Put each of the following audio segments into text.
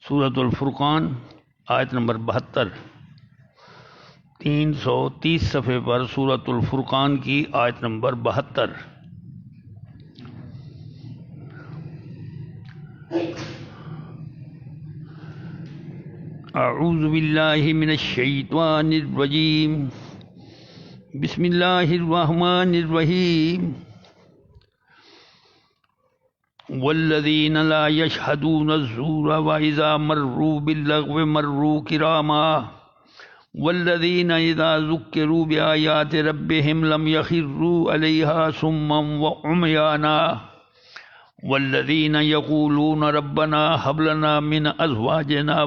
سورۃ الفرقان آیت نمبر 72، 330 صفحے پر سورۃ الفرقان کی آیت نمبر 72۔ اعوذ باللہ من الشیطان الرجیم، بسم اللہ الرحمن الرحیم۔ والذین لا یشہدون الزور وإذا مروا باللغو مروا کراما والذین اذا ذکروا بآیات ربهم لم یخروا علیہا صما وعمیانا والذین یقولون ربنا هب لنا من ازواجنا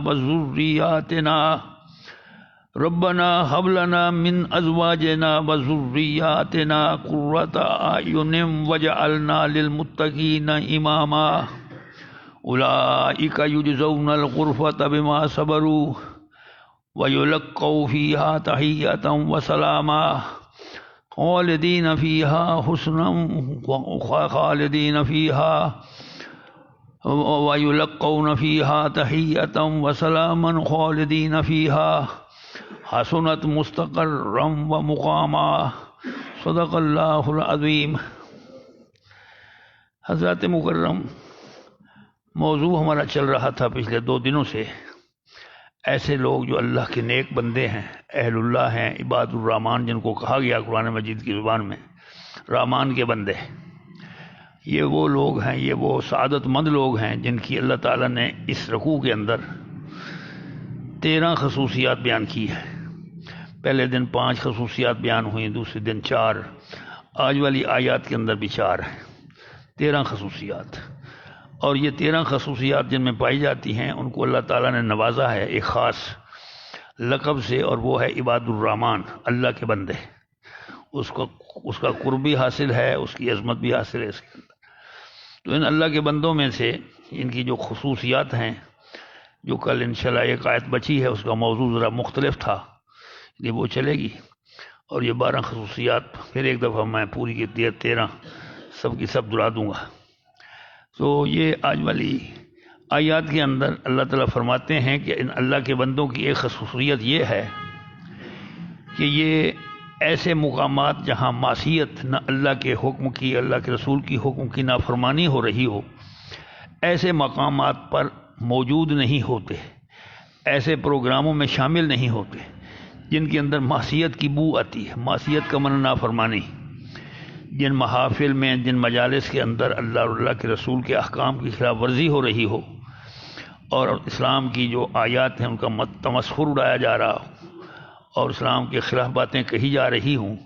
وذریاتنا قرۃ اعین وجعلنا للمتقین اماما اولئک یجزون الغرفۃ بما صبروا ویلقوا فیہا تحیۃ وسلاما خالدین فیہا ویلقون فیہا تحیۃ وسلاما خالدین فیہا حسنت مستقرا و مقاما۔ صدق اللہ العظیم۔ حضرات مکرم، موضوع ہمارا چل رہا تھا پچھلے 2 دنوں سے، ایسے لوگ جو اللہ کے نیک بندے ہیں، اہل اللہ ہیں، عباد الرحمن جن کو کہا گیا قرآن مجید کی زبان میں، رحمان کے بندے، یہ وہ لوگ ہیں، یہ وہ سعادت مند لوگ ہیں جن کی اللہ تعالیٰ نے اس رکوع کے اندر 13 خصوصیات بیان کی ہے۔ پہلے دن 5 خصوصیات بیان ہوئیں، دوسرے دن 4، آج والی آیات کے اندر بھی 4 ہیں، 13 خصوصیات۔ اور یہ 13 خصوصیات جن میں پائی جاتی ہیں ان کو اللہ تعالیٰ نے نوازا ہے ایک خاص لقب سے، اور وہ ہے عباد الرحمن، اللہ کے بندے۔ اس کا قرب بھی حاصل ہے، اس کی عظمت بھی حاصل ہے اس کے اندر۔ تو ان اللہ کے بندوں میں سے ان کی جو خصوصیات ہیں، جو کل انشاءاللہ ایک آیت بچی ہے، اس کا موضوع ذرا مختلف تھا، یہ وہ چلے گی، اور یہ 12 خصوصیات پھر ایک دفعہ میں پوری کی 13 سب کی سب دہرا دوں گا۔ تو یہ آج والی آیات کے اندر اللہ تعالیٰ فرماتے ہیں کہ ان اللہ کے بندوں کی ایک خصوصیت یہ ہے کہ یہ ایسے مقامات جہاں معصیت، نہ اللہ کے حکم کی، اللہ کے رسول کی حکم کی نافرمانی ہو رہی ہو، ایسے مقامات پر موجود نہیں ہوتے، ایسے پروگراموں میں شامل نہیں ہوتے جن کے اندر معصیت کی بو آتی ہے۔ معصیت کا معنی نافرمانی۔ جن محافل میں، جن مجالس کے اندر اللہ اور اللہ کے رسول کے احکام کی خلاف ورزی ہو رہی ہو، اور اسلام کی جو آیات ہیں ان کا تمسخر اڑایا جا رہا ہو، اور اسلام کے خلاف باتیں کہی جا رہی ہوں،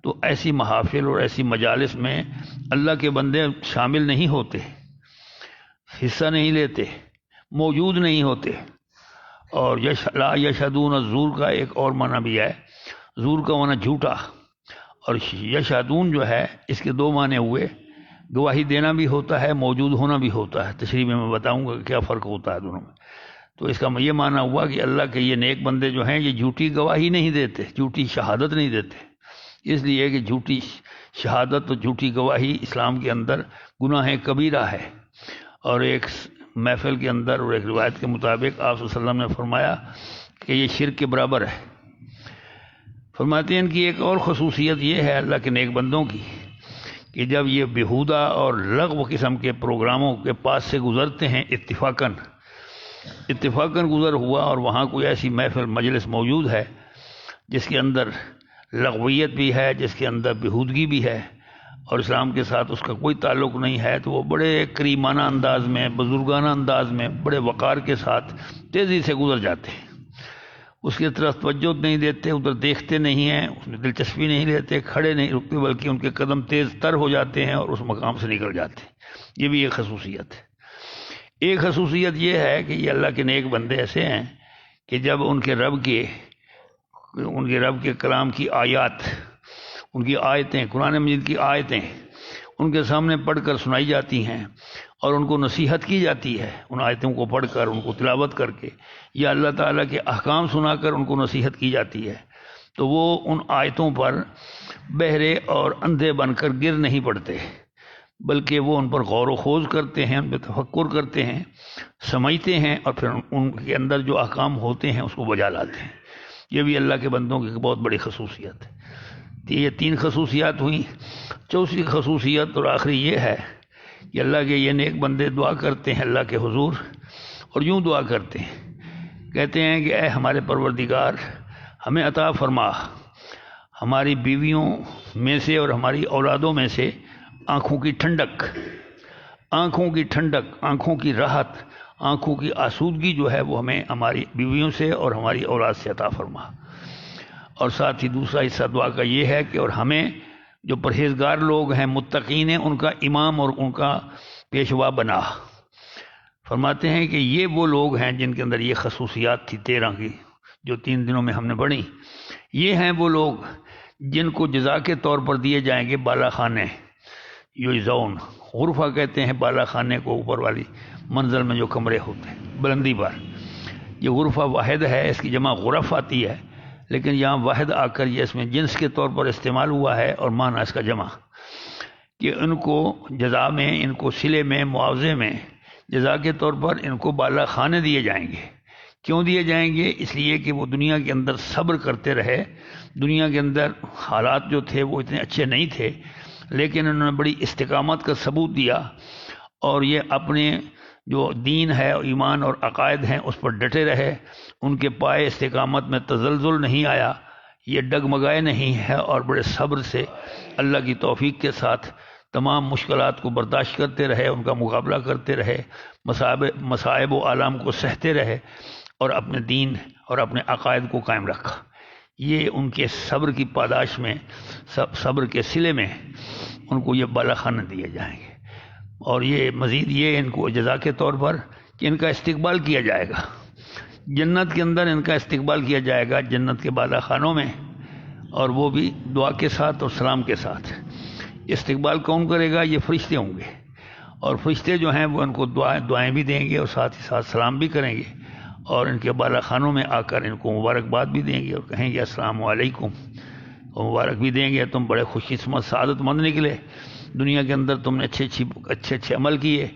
تو ایسی محافل اور ایسی مجالس میں اللہ کے بندے شامل نہیں ہوتے، حصہ نہیں لیتے، موجود نہیں ہوتے۔ اور لا یشہدون الزور کا ایک اور معنی بھی ہے، زور کا معنی جھوٹا، اور یشہدون جو ہے اس کے 2 معنی ہوئے، گواہی دینا بھی ہوتا ہے، موجود ہونا بھی ہوتا ہے۔ تشریح میں بتاؤں گا کہ کیا فرق ہوتا ہے دونوں میں۔ تو اس کا یہ معنی ہوا کہ اللہ کے یہ نیک بندے جو ہیں یہ جھوٹی گواہی نہیں دیتے، جھوٹی شہادت نہیں دیتے، اس لیے کہ جھوٹی شہادت اور جھوٹی گواہی اسلام کے اندر گناہ کبیرہ ہے۔ اور ایک محفل کے اندر اور ایک روایت کے مطابق آپ صلی اللہ علیہ وسلم نے فرمایا کہ یہ شرک کے برابر ہے۔ فرماتے ہیں ان کی ایک اور خصوصیت یہ ہے اللہ کے نیک بندوں کی کہ جب یہ بیہودہ اور لغو قسم کے پروگراموں کے پاس سے گزرتے ہیں، اتفاقاً گزر ہوا اور وہاں کوئی ایسی محفل مجلس موجود ہے جس کے اندر لغویت بھی ہے، جس کے اندر بیہودگی بھی ہے، اور اسلام کے ساتھ اس کا کوئی تعلق نہیں ہے، تو وہ بڑے کریمانہ انداز میں، بزرگانہ انداز میں، بڑے وقار کے ساتھ تیزی سے گزر جاتے ہیں، اس کی طرف توجہ نہیں دیتے، ادھر دیکھتے نہیں ہیں، اس میں دلچسپی نہیں لیتے، کھڑے نہیں رکتے، بلکہ ان کے قدم تیز تر ہو جاتے ہیں اور اس مقام سے نکل جاتے ہیں۔ یہ بھی ایک خصوصیت ہے۔ ایک خصوصیت یہ ہے کہ یہ اللہ کے نیک بندے ایسے ہیں کہ جب ان کے رب کے کلام کی آیات، ان کی آیتیں، قرآن مجید کی آیتیں ان کے سامنے پڑھ کر سنائی جاتی ہیں اور ان کو نصیحت کی جاتی ہے، ان آیتوں کو پڑھ کر، ان کو تلاوت کر کے، یا اللہ تعالیٰ کے احکام سنا کر ان کو نصیحت کی جاتی ہے، تو وہ ان آیتوں پر بہرے اور اندھے بن کر گر نہیں پڑتے، بلکہ وہ ان پر غور و خوض کرتے ہیں، ان پہ تفکر کرتے ہیں، سمجھتے ہیں، اور پھر ان کے اندر جو احکام ہوتے ہیں اس کو بجا لاتے ہیں۔ یہ بھی اللہ کے بندوں کی بہت بڑی خصوصیت ہے۔ یہ 3 خصوصیات ہوئیں۔ چوتھی خصوصیت اور آخری یہ ہے کہ اللہ کے یہ نیک بندے دعا کرتے ہیں اللہ کے حضور، اور یوں دعا کرتے ہیں، کہتے ہیں کہ اے ہمارے پروردگار، ہمیں عطا فرما ہماری بیویوں میں سے اور ہماری اولادوں میں سے آنکھوں کی ٹھنڈک، آنکھوں کی ٹھنڈک، آنکھوں کی راحت، آنکھوں کی آسودگی جو ہے وہ ہمیں ہماری بیویوں سے اور ہماری اولاد سے عطا فرما۔ اور ساتھ ہی دوسرا حصہ دعا کا یہ ہے کہ اور ہمیں جو پرہیزگار لوگ ہیں، متقین ہیں، ان کا امام اور ان کا پیشوا بنا۔ فرماتے ہیں کہ یہ وہ لوگ ہیں جن کے اندر یہ خصوصیات تھی 13 کی، جو 3 دنوں میں ہم نے پڑھی۔ یہ ہیں وہ لوگ جن کو جزا کے طور پر دیے جائیں گے بالا خانے، یوزون، غرفہ کہتے ہیں بالا خانے کو، اوپر والی منزل میں جو کمرے ہوتے ہیں بلندی پر۔ یہ غرفہ واحد ہے، اس کی جمع غرف آتی ہے، لیکن یہاں واحد آ کر یہ اس میں جنس کے طور پر استعمال ہوا ہے، اور معنی اس کا جمع، کہ ان کو جزا میں، ان کو صلے میں، معاوضے میں، جزا کے طور پر ان کو بالا خانے دیے جائیں گے۔ کیوں دیے جائیں گے؟ اس لیے کہ وہ دنیا کے اندر صبر کرتے رہے۔ دنیا کے اندر حالات جو تھے وہ اتنے اچھے نہیں تھے، لیکن انہوں نے بڑی استقامت کا ثبوت دیا، اور یہ اپنے جو دین ہے، ایمان اور عقائد ہیں، اس پر ڈٹے رہے۔ ان کے پائے استقامت میں تزلزل نہیں آیا، یہ ڈگمگائے نہیں ہے، اور بڑے صبر سے اللہ کی توفیق کے ساتھ تمام مشکلات کو برداشت کرتے رہے، ان کا مقابلہ کرتے رہے، مصائب و آلام کو سہتے رہے، اور اپنے دین اور اپنے عقائد کو قائم رکھا۔ یہ ان کے صبر کی پاداش میں، صبر کے صلے میں ان کو یہ بالا خانے دیے جائیں گے۔ اور یہ مزید یہ ان کو جزا کے طور پر کہ ان کا استقبال کیا جائے گا، جنت کے اندر ان کا استقبال کیا جائے گا، جنت کے بالا خانوں میں، اور وہ بھی دعا کے ساتھ اور سلام کے ساتھ۔ استقبال کون کرے گا؟ یہ فرشتے ہوں گے، اور فرشتے جو ہیں وہ ان کو دعائیں بھی دیں گے، اور ساتھ ہی ساتھ سلام بھی کریں گے، اور ان کے بالا خانوں میں آ کر ان کو مبارکباد بھی دیں گے، اور کہیں گے السلام علیکم، اور مبارک بھی دیں گے، تم بڑے خوش قسمت سعادت مند نکلے، دنیا کے اندر تم نے اچھے عمل کیے،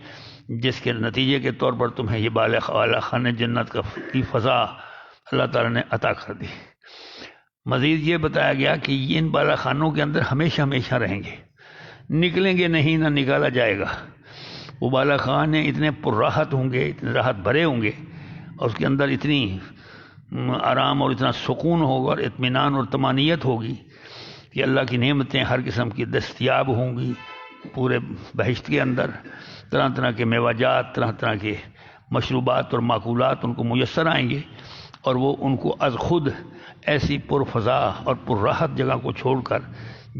جس کے نتیجے کے طور پر تمہیں یہ بالا خانے جنت کی فضا اللہ تعالیٰ نے عطا کر دی۔ مزید یہ بتایا گیا کہ یہ ان بالا خانوں کے اندر ہمیشہ ہمیشہ رہیں گے، نکلیں گے نہیں، نہ نکالا جائے گا۔ وہ بالا خانے اتنے پرراحت ہوں گے، اتنے راحت بھرے ہوں گے، اور اس کے اندر اتنی آرام اور اتنا سکون ہوگا اور اطمینان اور طمانینت ہوگی کہ اللہ کی نعمتیں ہر قسم کی دستیاب ہوں گی پورے بہشت کے اندر۔ طرح طرح کے میوجات، طرح طرح کے مشروبات اور معقولات ان کو میسر آئیں گے، اور وہ ان کو از خود ایسی پرفضا اور پرراحت جگہ کو چھوڑ کر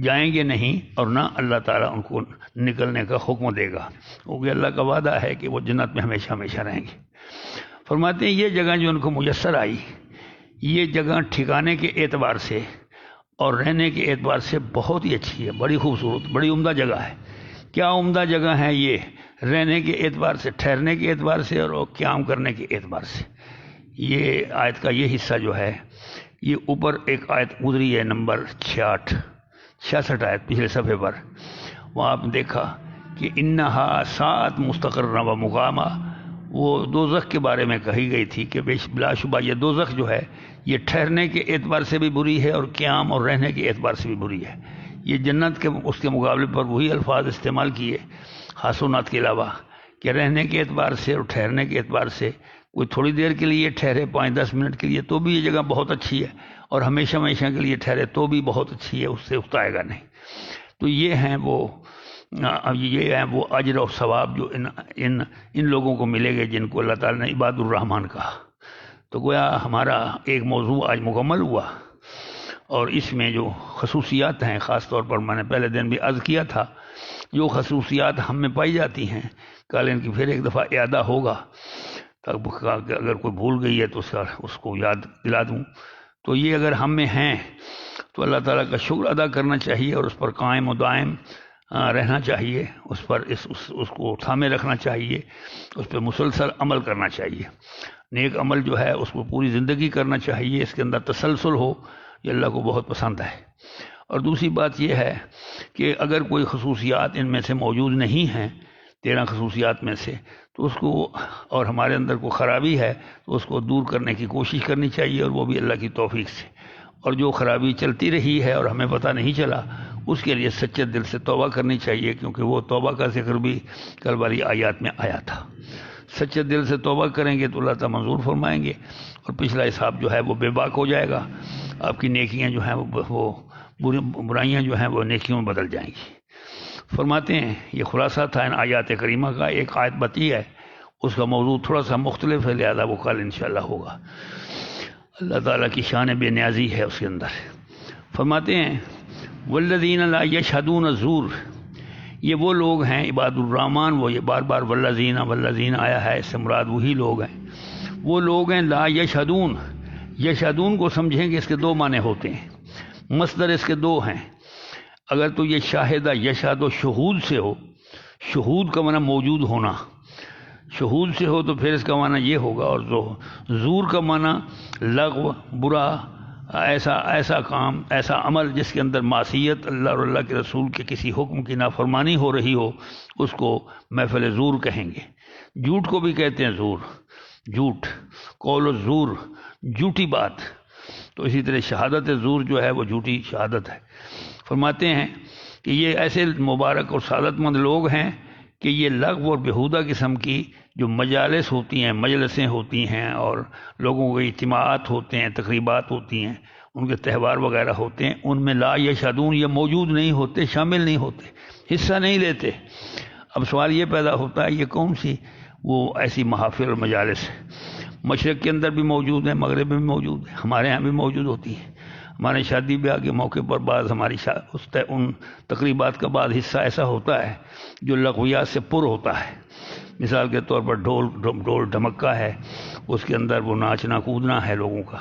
جائیں گے نہیں، اور نہ اللہ تعالیٰ ان کو نکلنے کا حکم دے گا، کیونکہ اللہ کا وعدہ ہے کہ وہ جنت میں ہمیشہ ہمیشہ رہیں گے۔ فرماتے ہیں یہ جگہ جو ان کو میسر آئی، یہ جگہ ٹھکانے کے اعتبار سے اور رہنے کے اعتبار سے بہت ہی اچھی ہے، بڑی خوبصورت، بڑی عمدہ جگہ ہے۔ کیا عمدہ جگہ ہے یہ؟ رہنے کے اعتبار سے، ٹھہرنے کے اعتبار سے، اور قیام کرنے کے اعتبار سے۔ یہ آیت کا یہ حصہ جو ہے، یہ اوپر ایک آیت گزری ہے نمبر 66 آیت پچھلے صفحے پر، وہاں آپ نے دیکھا کہ انہا ساعت مستقرا و مقامہ، وہ دوزخ کے بارے میں کہی گئی تھی کہ بلا شبہ یہ دوزخ جو ہے یہ ٹھہرنے کے اعتبار سے بھی بری ہے، اور قیام اور رہنے کے اعتبار سے بھی بری ہے۔ یہ جنت کے اس کے مقابلے پر وہی الفاظ استعمال کیے حسنات کے علاوہ، کہ رہنے کے اعتبار سے اور ٹھہرنے کے اعتبار سے کوئی تھوڑی دیر کے لیے ٹھہرے، 5-10 منٹ کے لیے، تو بھی یہ جگہ بہت اچھی ہے، اور ہمیشہ ہمیشہ کے لیے ٹھہرے تو بھی بہت اچھی ہے، اس سے اکتائے گا نہیں۔ تو یہ ہیں وہ اجر و ثواب جو ان لوگوں کو ملے گے جن کو اللہ تعالیٰ نے عباد الرحمن کہا۔ تو گویا ہمارا ایک موضوع آج مکمل ہوا، اور اس میں جو خصوصیات ہیں، خاص طور پر میں نے پہلے دن بھی عرض کیا تھا، جو خصوصیات ہم میں پائی جاتی ہیں، کل ان کی پھر ایک دفعہ اعادہ ہوگا، کہ اگر کوئی بھول گئی ہے تو اس کو یاد دلا دوں۔ تو یہ اگر ہم میں ہیں تو اللہ تعالیٰ کا شکر ادا کرنا چاہیے، اور اس پر قائم و دائم رہنا چاہیے، اس پر اس کو تھامے رکھنا چاہیے، اس پہ مسلسل عمل کرنا چاہیے۔ نیک عمل جو ہے اس کو پوری زندگی کرنا چاہیے، اس کے اندر تسلسل ہو، یہ اللہ کو بہت پسند ہے۔ اور دوسری بات یہ ہے کہ اگر کوئی خصوصیات ان میں سے موجود نہیں ہیں 13 خصوصیات میں سے تو اس کو، اور ہمارے اندر کوئی خرابی ہے تو اس کو دور کرنے کی کوشش کرنی چاہیے، اور وہ بھی اللہ کی توفیق سے۔ اور جو خرابی چلتی رہی ہے اور ہمیں پتہ نہیں چلا، اس کے لیے سچے دل سے توبہ کرنی چاہیے، کیونکہ وہ توبہ کا ذکر بھی کل والی آیات میں آیا تھا۔ سچے دل سے توبہ کریں گے تو اللہ تعالیٰ منظور فرمائیں گے، اور پچھلا حساب جو ہے وہ بے باک ہو جائے گا، آپ کی نیکیاں جو ہیں وہ برائیاں جو ہیں وہ نیکیوں میں بدل جائیں گی۔ فرماتے ہیں یہ خلاصہ تھا ان آیات کریمہ کا۔ ایک آیت بتی ہے، اس کا موضوع تھوڑا سا مختلف ہے، لہذا وہ کل انشاءاللہ ہوگا۔ اللہ تعالیٰ کی شان بے نیازی ہے اس کے اندر۔ فرماتے ہیں والذین لا یشہدون الزور، یہ وہ لوگ ہیں عباد الرحمن، وہ یہ بار بار والذین آیا ہے، اس سے مراد وہی لوگ ہیں، وہ لوگ ہیں لا یشہدون۔ یشہدون کو سمجھیں گے اس کے دو معنی ہوتے ہیں، مصدر اس کے دو ہیں۔ اگر تو یہ شاہدہ یشہد و شہود سے ہو، شہود کا معنی موجود ہونا، شہود سے ہو تو پھر اس کا معنی یہ ہوگا، اور زور کا معنی لغو، برا، ایسا کام، ایسا عمل جس کے اندر معصیت اللہ اور اللہ کے رسول کے کسی حکم کی نافرمانی ہو رہی ہو، اس کو محفل زور کہیں گے۔ جھوٹ کو بھی کہتے ہیں زور، جھوٹ، قول الزور، جھوٹی بات۔ تو اسی طرح شہادت زور جو ہے وہ جھوٹی شہادت ہے۔ فرماتے ہیں کہ یہ ایسے مبارک اور سعادت مند لوگ ہیں کہ یہ لغو اور بیہودہ قسم کی جو مجالس ہوتی ہیں، مجلسیں ہوتی ہیں، اور لوگوں کے اجتماعات ہوتے ہیں، تقریبات ہوتی ہیں، ان کے تہوار وغیرہ ہوتے ہیں، ان میں لا یشہدون، یہ موجود نہیں ہوتے، شامل نہیں ہوتے، حصہ نہیں لیتے۔ اب سوال یہ پیدا ہوتا ہے یہ کون سی وہ ایسی محافل اور مجالس ہے؟ مشرق کے اندر بھی موجود ہیں، مغرب میں بھی موجود ہیں، ہمارے ہاں بھی موجود ہوتی ہیں۔ ہمارے شادی بیاہ کے موقع پر بعض ہماری ان تقریبات کا بعض حصہ ایسا ہوتا ہے جو لغویات سے پر ہوتا ہے۔ مثال کے طور پر ڈھول ڈھمکا ہے، اس کے اندر وہ ناچنا کودنا ہے لوگوں کا،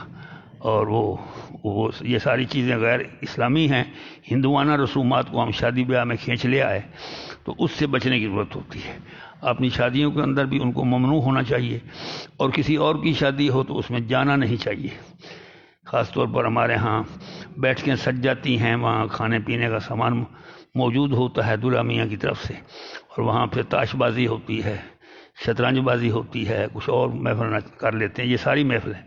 اور وہ یہ ساری چیزیں غیر اسلامی ہیں، ہندوانہ رسومات کو ہم شادی بیاہ میں کھینچ لے آئے، تو اس سے بچنے کی ضرورت ہوتی ہے۔ اپنی شادیوں کے اندر بھی ان کو ممنوع ہونا چاہیے، اور کسی اور کی شادی ہو تو اس میں جانا نہیں چاہیے۔ خاص طور پر ہمارے ہاں بیٹھکیں سج جاتی ہیں، وہاں کھانے پینے کا سامان موجود ہوتا ہے دلہا میاں کی طرف سے، اور وہاں پھر تاش بازی ہوتی ہے، شطرنج بازی ہوتی ہے، کچھ اور محفل کر لیتے ہیں۔ یہ ساری محفلیں،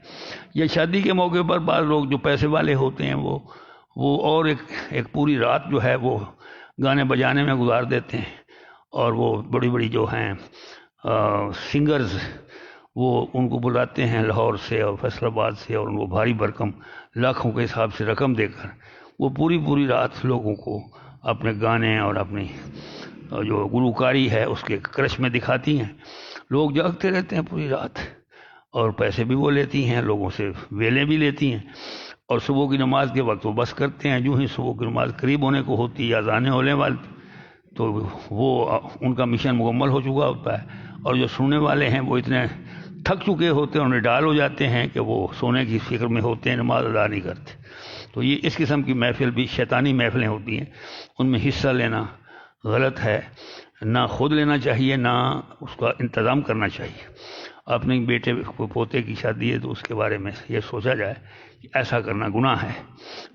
یہ شادی کے موقع پر بعض لوگ جو پیسے والے ہوتے ہیں وہ اور ایک پوری رات جو ہے وہ گانے بجانے میں گزار دیتے ہیں، اور وہ بڑی بڑی جو ہیں سنگرز، وہ ان کو بلاتے ہیں لاہور سے اور فیصل آباد سے، اور ان کو بھاری بھرکم لاکھوں کے حساب سے رقم دے کر وہ پوری رات لوگوں کو اپنے گانے اور اپنی جو گلوکاری ہے اس کے کرش میں دکھاتی ہیں۔ لوگ جاگتے رہتے ہیں پوری رات، اور پیسے بھی وہ لیتی ہیں، لوگوں سے ویلیں بھی لیتی ہیں، اور صبح کی نماز کے وقت وہ بس کرتے ہیں۔ جو ہی صبح کی نماز قریب ہونے کو ہوتی ہے، اذانیں ہونے والی، تو وہ ان کا مشن مکمل ہو چکا ہوتا ہے، اور جو سننے والے ہیں وہ اتنے تھک چکے ہوتے ہیں، انہیں ڈال ہو جاتے ہیں کہ وہ سونے کی فکر میں ہوتے ہیں، نماز ادا نہیں کرتے۔ تو یہ اس قسم کی محفل بھی شیطانی محفلیں ہوتی ہیں، ان میں حصہ لینا غلط ہے، نہ خود لینا چاہیے، نہ اس کا انتظام کرنا چاہیے۔ اپنے بیٹے پوتے کی شادی ہے تو اس کے بارے میں یہ سوچا جائے کہ ایسا کرنا گناہ ہے،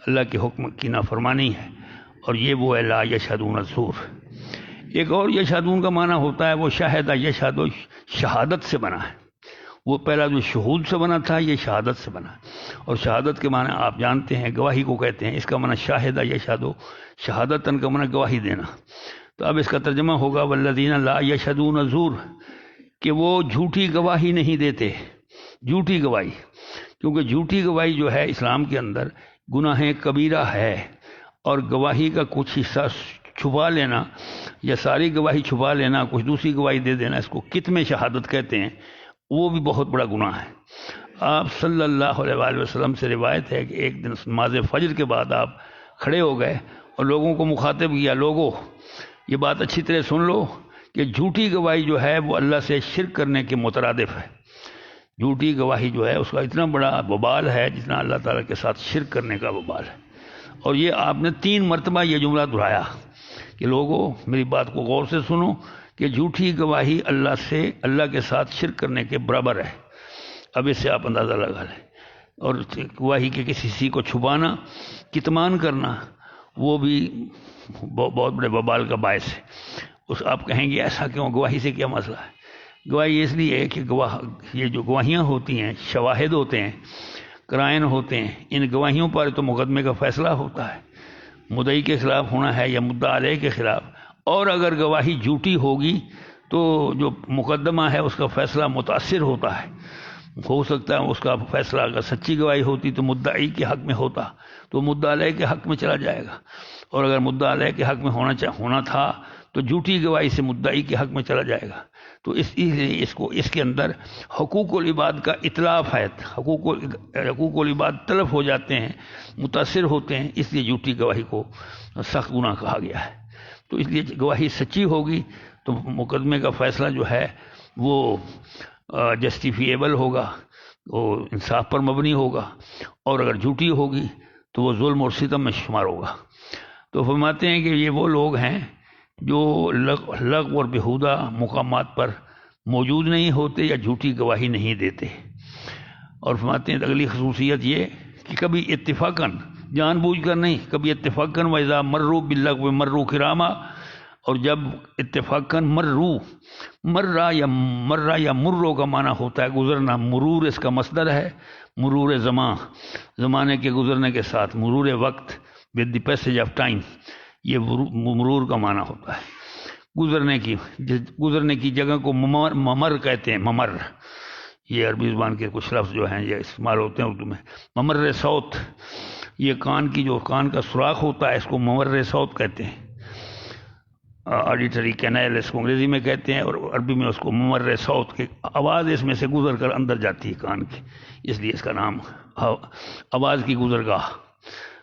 اللہ کے حکم کی نافرمانی ہے، اور یہ وہ ہے لا یشہدون الزور۔ ایک اور یشہدون کا معنی ہوتا ہے وہ شاہدہ یشہد، شہادت سے بنا ہے۔ وہ پہلا جو شہود سے بنا تھا، یہ شہادت سے بنا ہے، اور شہادت کے معنی آپ جانتے ہیں، گواہی کو کہتے ہیں۔ اس کا معنی شاہدہ یشہد، شہادتن کا معنی گواہی دینا۔ تو اب اس کا ترجمہ ہوگا والذین لا یشہدون الزور، کہ وہ جھوٹی گواہی نہیں دیتے، جھوٹی گواہی، کیونکہ جھوٹی گواہی جو ہے اسلام کے اندر گناہ کبیرہ ہے، اور گواہی کا کچھ حصہ چھپا لینا یا ساری گواہی چھپا لینا، کچھ دوسری گواہی دے دینا، اس کو کتم شہادت کہتے ہیں، وہ بھی بہت بڑا گناہ ہے۔ آپ صلی اللہ علیہ وآلہ وسلم سے روایت ہے کہ ایک دن نماز فجر کے بعد آپ کھڑے ہو گئے اور لوگوں کو مخاطب کیا، لوگوں یہ بات اچھی طرح سن لو کہ جھوٹی گواہی جو ہے وہ اللہ سے شرک کرنے کے مترادف ہے۔ جھوٹی گواہی جو ہے اس کا اتنا بڑا وبال ہے جتنا اللہ تعالیٰ کے ساتھ شرک کرنے کا وبال ہے۔ اور یہ آپ نے 3 مرتبہ یہ جملہ دہرایا کہ لوگوں میری بات کو غور سے سنو، کہ جھوٹی گواہی اللہ کے ساتھ شرک کرنے کے برابر ہے۔ اب اس سے آپ اندازہ لگا لیں۔ اور گواہی کے کسی کو چھپانا، کتمان کرنا، وہ بھی بہت بڑے وبال کا باعث ہے۔ آپ کہیں گے ایسا کیوں، گواہی سے کیا مسئلہ ہے؟ گواہی اس لیے ہے کہ یہ جو گواہیاں ہوتی ہیں، شواہد ہوتے ہیں، قرائن ہوتے ہیں، ان گواہیوں پر تو مقدمے کا فیصلہ ہوتا ہے، مدعی کے خلاف ہونا ہے یا مدعا علیہ کے خلاف، اور اگر گواہی جھوٹی ہوگی تو جو مقدمہ ہے اس کا فیصلہ متاثر ہوتا ہے۔ ہو سکتا ہے اس کا فیصلہ اگر سچی گواہی ہوتی تو مدعی کے حق میں ہوتا تو مدعا علیہ کے حق میں چلا جائے گا، اور اگر مدعا علیہ کے حق میں ہونا تھا تو جھوٹی گواہی سے مدعی کے حق میں چلا جائے گا۔ تو اس لیے اس کے اندر حقوق العباد کا اطلاف ہے، حقوق العباد تلف ہو جاتے ہیں، متاثر ہوتے ہیں، اس لیے جھوٹی گواہی کو سخت گناہ کہا گیا ہے۔ تو اس لیے گواہی سچی ہوگی تو مقدمے کا فیصلہ جو ہے وہ جسٹیفیبل ہوگا، وہ انصاف پر مبنی ہوگا، اور اگر جھوٹی ہوگی تو وہ ظلم اور ستم میں شمار ہوگا۔ تو فرماتے ہیں کہ یہ وہ لوگ ہیں جو لغو اور بیہودہ مقامات پر موجود نہیں ہوتے یا جھوٹی گواہی نہیں دیتے، اور فرماتے ہیں اگلی خصوصیت یہ کہ کبھی اتفاقاً، جان بوجھ کر نہیں، کبھی اتفاقاً وَإِذَا مَرُّوا بِاللَّغْوِ مَرُّوا كِرَامًا، اور جب اتفاقاً مرہ یا مرو کا معنی ہوتا ہے گزرنا، مرور اس کا مصدر ہے، مرور زمانے کے گزرنے کے ساتھ، مرور وقت with the passage of time، یہ مرور کا معنی ہوتا ہے گزرنے کی جگہ کو ممر کہتے ہیں۔ ممر یہ عربی زبان کے کچھ لفظ جو ہیں یہ استعمال ہوتے ہیں اردو میں۔ ممر صوت، یہ کان کا سوراخ ہوتا ہے، اس کو ممر صوت کہتے ہیں۔ آڈیٹری کینال اس کو انگریزی میں کہتے ہیں، اور عربی میں اس کو ممر صوت، کی آواز اس میں سے گزر کر اندر جاتی ہے کان کی، اس لیے اس کا نام آواز کی گزرگاہ۔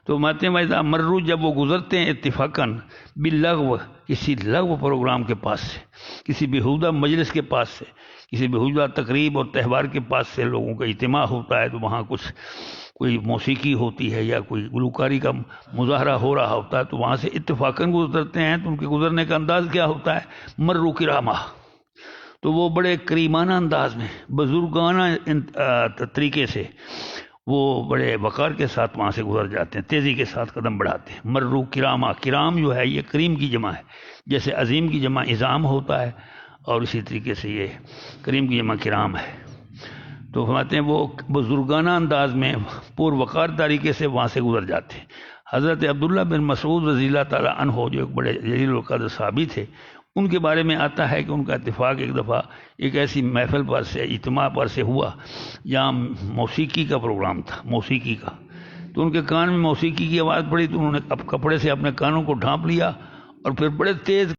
تو ماتے ویزا مرو، جب وہ گزرتے ہیں اتفاقاً باللغو، کسی لغو پروگرام کے پاس سے، کسی بیہودہ مجلس کے پاس سے، کسی بیہودہ تقریب اور تہوار کے پاس سے لوگوں کا اجتماع ہوتا ہے، تو وہاں کوئی موسیقی ہوتی ہے یا کوئی گلوکاری کا مظاہرہ ہو رہا ہوتا ہے، تو وہاں سے اتفاقاً گزرتے ہیں، تو ان کے گزرنے کا انداز کیا ہوتا ہے؟ مرو کرامہ، تو وہ بڑے کریمانہ انداز میں، بزرگانہ طریقے سے، وہ بڑے وقار کے ساتھ وہاں سے گزر جاتے ہیں، تیزی کے ساتھ قدم بڑھاتے ہیں۔ مرو کرامہ، کرام جو ہے یہ کریم کی جمع ہے، جیسے عظیم کی جمع عظام ہوتا ہے، اور اسی طریقے سے یہ کریم کی جمع کرام ہے۔ تو فرماتے ہیں وہ بزرگانہ انداز میں پر وقار طریقے سے وہاں سے گزر جاتے ہیں۔ حضرت عبداللہ بن مسعود رضی اللہ تعالیٰ عنہ، جو ایک بڑے جلیل القدر صحابی تھے، ان کے بارے میں آتا ہے کہ ان کا اتفاق ایک دفعہ ایک ایسی محفل پر سے، اجتماع پر سے ہوا جہاں موسیقی کا پروگرام تھا، موسیقی کا، تو ان کے کان میں موسیقی کی آواز پڑی، تو انہوں نے اب کپڑے سے اپنے کانوں کو ڈھانپ لیا اور پھر بڑے تیز